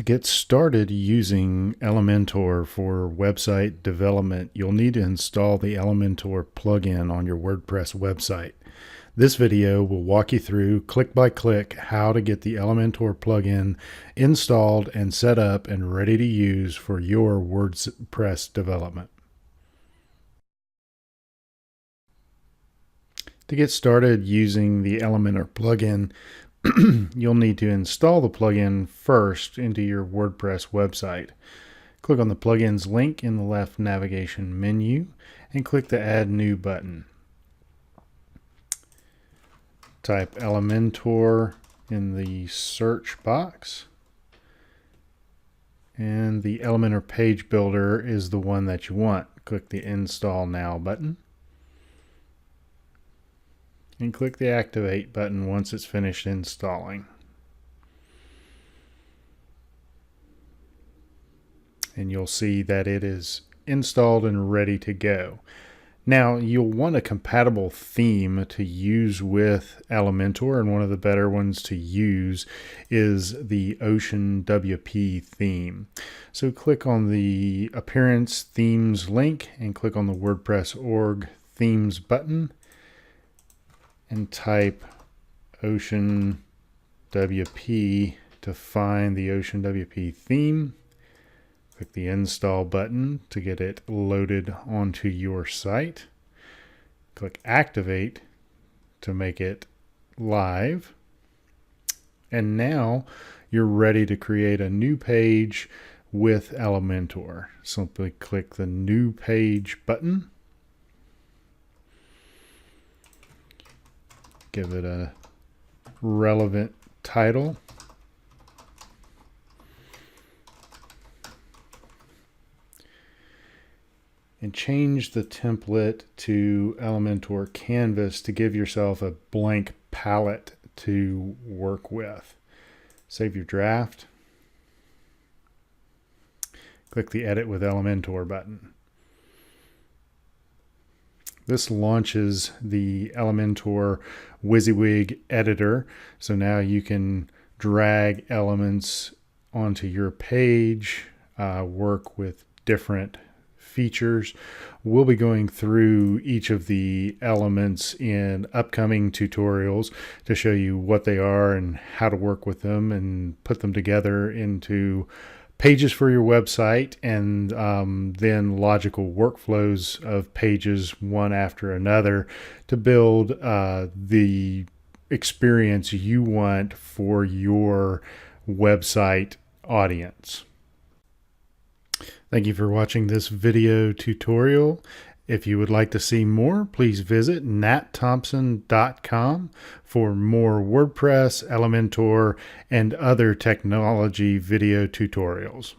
To get started using Elementor for website development, you'll need to install the Elementor plugin on your WordPress website. This video will walk you through click by click how to get the Elementor plugin installed and set up and ready to use for your WordPress development. To get started using the Elementor plugin, you'll need to install the plugin first into your WordPress website. Click on the plugins link in the left navigation menu and click the Add New button. Type Elementor in the search box, and the Elementor page builder is the one that you want. Click the Install Now button and click the Activate button once it's finished installing. And you'll see that it is installed and ready to go. Now, you'll want a compatible theme to use with Elementor, and one of the better ones to use is the Ocean WP theme. So click on the Appearance Themes link and click on the WordPress org Themes button and type Ocean WP to find the Ocean WP theme. Click the Install button to get it loaded onto your site. Click Activate to make it live. And now you're ready to create a new page with Elementor. Simply click the New Page button. Give it a relevant title. And change the template to Elementor Canvas to give yourself a blank palette to work with. Save your draft. Click the Edit with Elementor button. This launches the Elementor WYSIWYG editor. So now you can drag elements onto your page, work with different features. We'll be going through each of the elements in upcoming tutorials to show you what they are and how to work with them and put them together into pages for your website, and then logical workflows of pages one after another to build the experience you want for your website audience. Thank you for watching this video tutorial. If you would like to see more, please visit natthompson.com for more WordPress, Elementor, and other technology video tutorials.